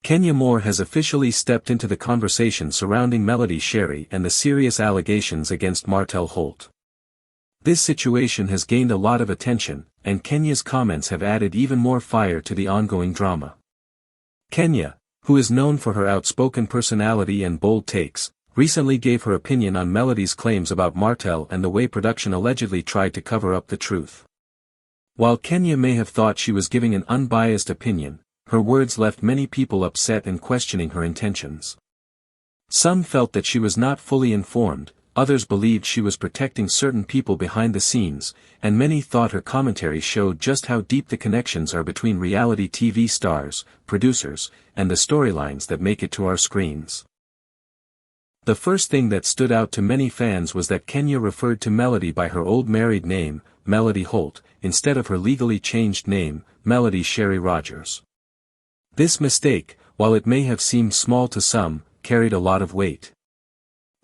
Kenya Moore has officially stepped into the conversation surrounding Melody Shari and the serious allegations against Martell Holt. This situation has gained a lot of attention, and Kenya's comments have added even more fire to the ongoing drama. Kenya, who is known for her outspoken personality and bold takes, recently gave her opinion on Melody's claims about Martell and the way production allegedly tried to cover up the truth. While Kenya may have thought she was giving an unbiased opinion, her words left many people upset and questioning her intentions. Some felt that she was not fully informed, others believed she was protecting certain people behind the scenes, and many thought her commentary showed just how deep the connections are between reality TV stars, producers, and the storylines that make it to our screens. The first thing that stood out to many fans was that Kenya referred to Melody by her old married name, Melody Holt, instead of her legally changed name, Melody Shari Rogers. This mistake, while it may have seemed small to some, carried a lot of weight.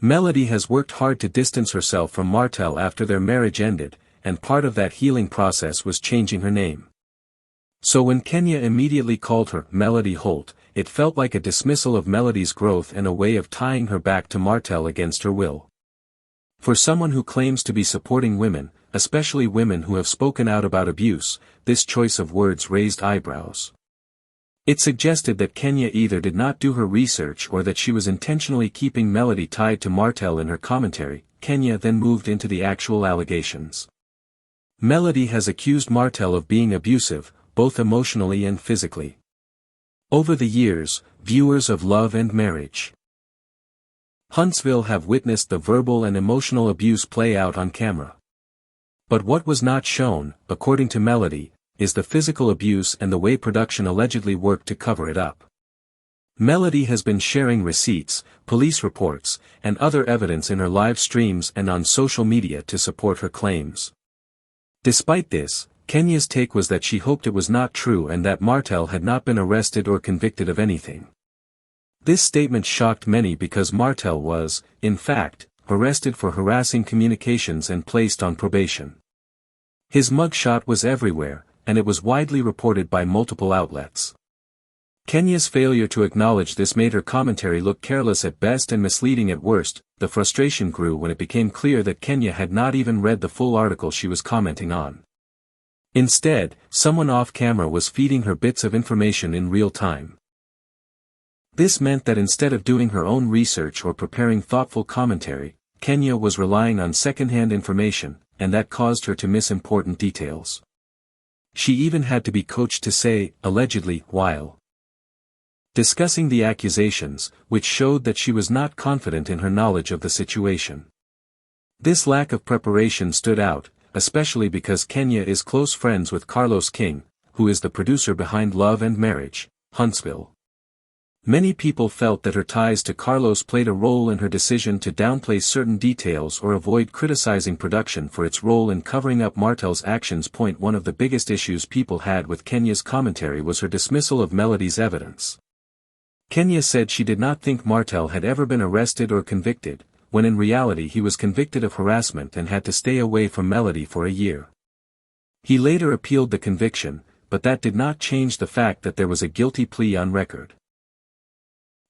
Melody has worked hard to distance herself from Martell after their marriage ended, and part of that healing process was changing her name. So when Kenya immediately called her Melody Holt, it felt like a dismissal of Melody's growth and a way of tying her back to Martell against her will. For someone who claims to be supporting women, especially women who have spoken out about abuse, this choice of words raised eyebrows. It suggested that Kenya either did not do her research or that she was intentionally keeping Melody tied to Martell in her commentary. Kenya then moved into the actual allegations. Melody has accused Martell of being abusive, both emotionally and physically. Over the years, viewers of Love and Marriage Huntsville have witnessed the verbal and emotional abuse play out on camera. But what was not shown, according to Melody, is the physical abuse and the way production allegedly worked to cover it up. Melody has been sharing receipts, police reports, and other evidence in her live streams and on social media to support her claims. Despite this, Kenya's take was that she hoped it was not true and that Martell had not been arrested or convicted of anything. This statement shocked many because Martell was, in fact, arrested for harassing communications and placed on probation. His mugshot was everywhere, and it was widely reported by multiple outlets. Kenya's failure to acknowledge this made her commentary look careless at best and misleading at worst. The frustration grew when it became clear that Kenya had not even read the full article she was commenting on. Instead, someone off-camera was feeding her bits of information in real time. This meant that instead of doing her own research or preparing thoughtful commentary, Kenya was relying on second-hand information, and that caused her to miss important details. She even had to be coached to say, allegedly, while discussing the accusations, which showed that she was not confident in her knowledge of the situation. This lack of preparation stood out, especially because Kenya is close friends with Carlos King, who is the producer behind Love and Marriage, Huntsville. Many people felt that her ties to Carlos played a role in her decision to downplay certain details or avoid criticizing production for its role in covering up Martell's actions. One of the biggest issues people had with Kenya's commentary was her dismissal of Melody's evidence. Kenya said she did not think Martell had ever been arrested or convicted, when in reality he was convicted of harassment and had to stay away from Melody for a year. He later appealed the conviction, but that did not change the fact that there was a guilty plea on record.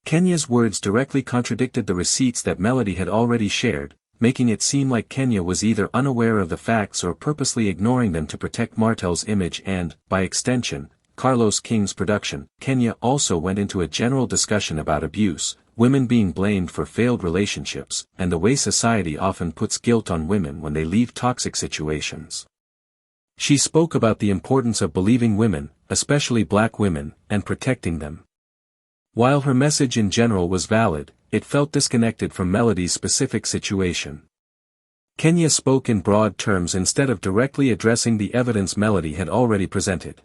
Kenya's words directly contradicted the receipts that Melody had already shared, making it seem like Kenya was either unaware of the facts or purposely ignoring them to protect Martell's image and, by extension, Carlos King's production. Kenya also went into a general discussion about abuse, women being blamed for failed relationships, and the way society often puts guilt on women when they leave toxic situations. She spoke about the importance of believing women, especially black women, and protecting them. While her message in general was valid, it felt disconnected from Melody's specific situation. Kenya spoke in broad terms instead of directly addressing the evidence Melody had already presented.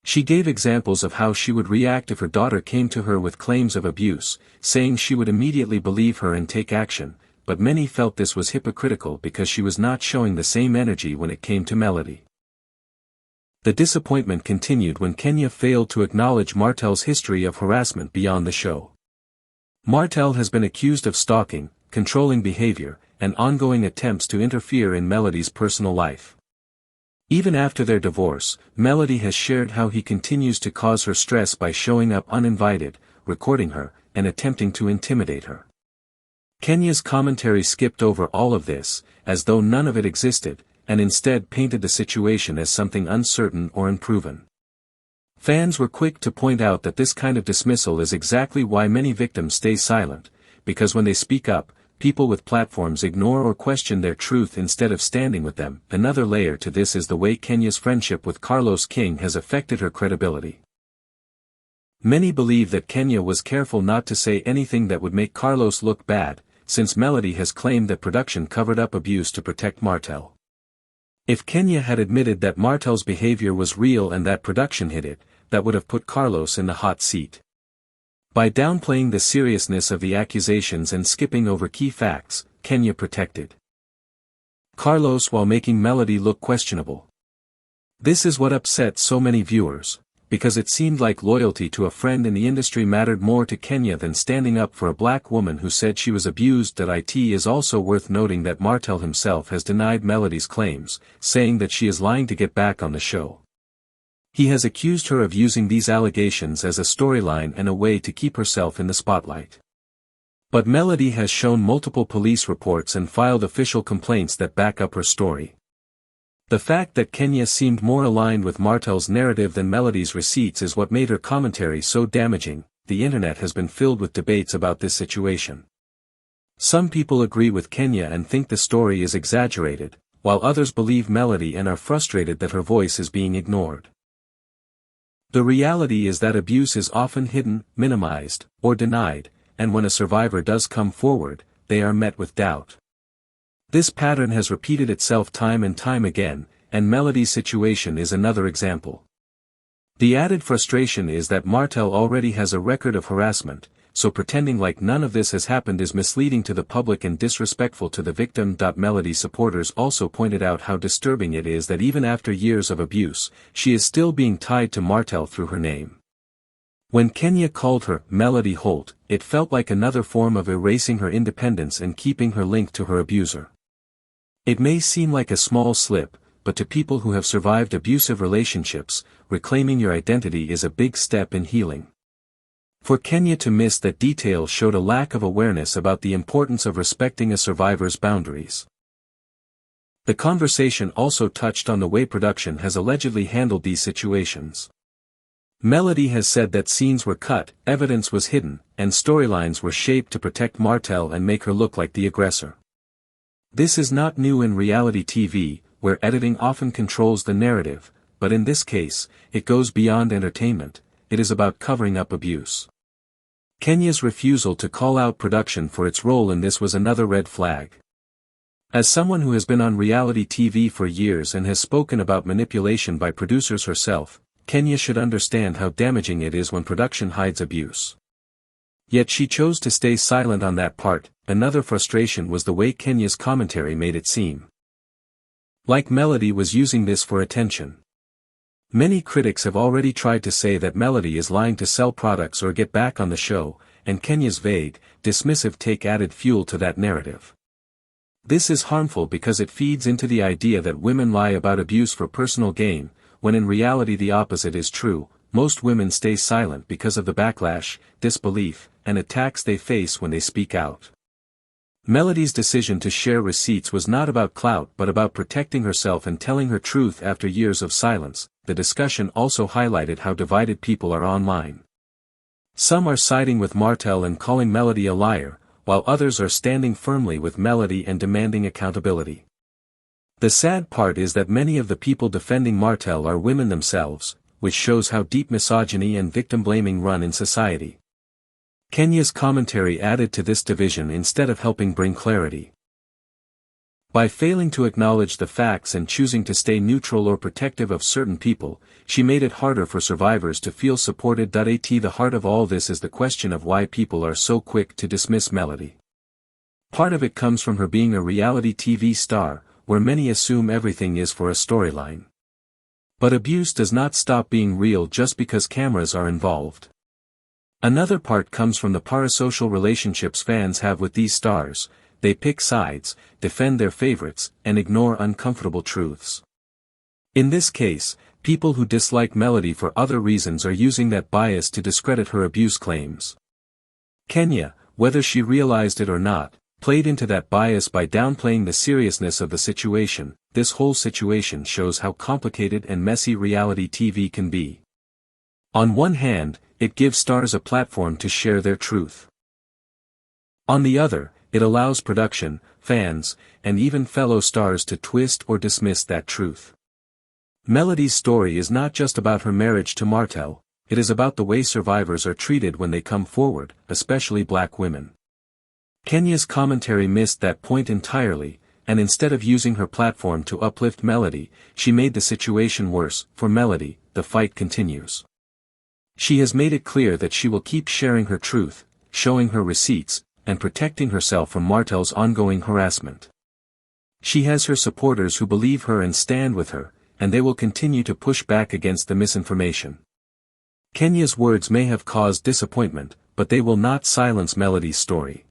She gave examples of how she would react if her daughter came to her with claims of abuse, saying she would immediately believe her and take action, but many felt this was hypocritical because she was not showing the same energy when it came to Melody. The disappointment continued when Kenya failed to acknowledge Martell's history of harassment beyond the show. Martell has been accused of stalking, controlling behavior, and ongoing attempts to interfere in Melody's personal life. Even after their divorce, Melody has shared how he continues to cause her stress by showing up uninvited, recording her, and attempting to intimidate her. Kenya's commentary skipped over all of this, as though none of it existed, and instead painted the situation as something uncertain or unproven. Fans were quick to point out that this kind of dismissal is exactly why many victims stay silent, because when they speak up, people with platforms ignore or question their truth instead of standing with them. Another layer to this is the way Kenya's friendship with Carlos King has affected her credibility. Many believe that Kenya was careful not to say anything that would make Carlos look bad, since Melody has claimed that production covered up abuse to protect Martell. If Kenya had admitted that Martell's behavior was real and that production hid it, that would have put Carlos in the hot seat. By downplaying the seriousness of the accusations and skipping over key facts, Kenya protected Carlos while making Melody look questionable. This is what upset so many viewers, because it seemed like loyalty to a friend in the industry mattered more to Kenya than standing up for a black woman who said she was abused. It is also worth noting that Martell himself has denied Melody's claims, saying that she is lying to get back on the show. He has accused her of using these allegations as a storyline and a way to keep herself in the spotlight. But Melody has shown multiple police reports and filed official complaints that back up her story. The fact that Kenya seemed more aligned with Martell's narrative than Melody's receipts is what made her commentary so damaging. The internet has been filled with debates about this situation. Some people agree with Kenya and think the story is exaggerated, while others believe Melody and are frustrated that her voice is being ignored. The reality is that abuse is often hidden, minimized, or denied, and when a survivor does come forward, they are met with doubt. This pattern has repeated itself time and time again, and Melody's situation is another example. The added frustration is that Martell already has a record of harassment, so pretending like none of this has happened is misleading to the public and disrespectful to the victim. Melody supporters also pointed out how disturbing it is that even after years of abuse, she is still being tied to Martell through her name. When Kenya called her Melody Holt, it felt like another form of erasing her independence and keeping her linked to her abuser. It may seem like a small slip, but to people who have survived abusive relationships, reclaiming your identity is a big step in healing. For Kenya to miss that detail showed a lack of awareness about the importance of respecting a survivor's boundaries. The conversation also touched on the way production has allegedly handled these situations. Melody has said that scenes were cut, evidence was hidden, and storylines were shaped to protect Martell and make her look like the aggressor. This is not new in reality TV, where editing often controls the narrative, but in this case, it goes beyond entertainment. It is about covering up abuse. Kenya's refusal to call out production for its role in this was another red flag. As someone who has been on reality TV for years and has spoken about manipulation by producers herself, Kenya should understand how damaging it is when production hides abuse. Yet she chose to stay silent on that part. Another frustration was the way Kenya's commentary made it seem like Melody was using this for attention. Many critics have already tried to say that Melody is lying to sell products or get back on the show, and Kenya's vague, dismissive take added fuel to that narrative. This is harmful because it feeds into the idea that women lie about abuse for personal gain, when in reality the opposite is true. Most women stay silent because of the backlash, disbelief, and attacks they face when they speak out. Melody's decision to share receipts was not about clout but about protecting herself and telling her truth after years of silence. The discussion also highlighted how divided people are online. Some are siding with Martell and calling Melody a liar, while others are standing firmly with Melody and demanding accountability. The sad part is that many of the people defending Martell are women themselves, which shows how deep misogyny and victim-blaming run in society. Kenya's commentary added to this division instead of helping bring clarity. By failing to acknowledge the facts and choosing to stay neutral or protective of certain people, she made it harder for survivors to feel supported. The heart of all this is the question of why people are so quick to dismiss Melody. Part of it comes from her being a reality TV star, where many assume everything is for a storyline. But abuse does not stop being real just because cameras are involved. Another part comes from the parasocial relationships fans have with these stars. They pick sides, defend their favorites, and ignore uncomfortable truths. In this case, people who dislike Melody for other reasons are using that bias to discredit her abuse claims. Kenya, whether she realized it or not, played into that bias by downplaying the seriousness of the situation. This whole situation shows how complicated and messy reality TV can be. On one hand, it gives stars a platform to share their truth. On the other, it allows production, fans, and even fellow stars to twist or dismiss that truth. Melody's story is not just about her marriage to Martell, it is about the way survivors are treated when they come forward, especially black women. Kenya's commentary missed that point entirely, and instead of using her platform to uplift Melody, she made the situation worse. For Melody, the fight continues. She has made it clear that she will keep sharing her truth, showing her receipts, and protecting herself from Martell's ongoing harassment. She has her supporters who believe her and stand with her, and they will continue to push back against the misinformation. Kenya's words may have caused disappointment, but they will not silence Melody's story.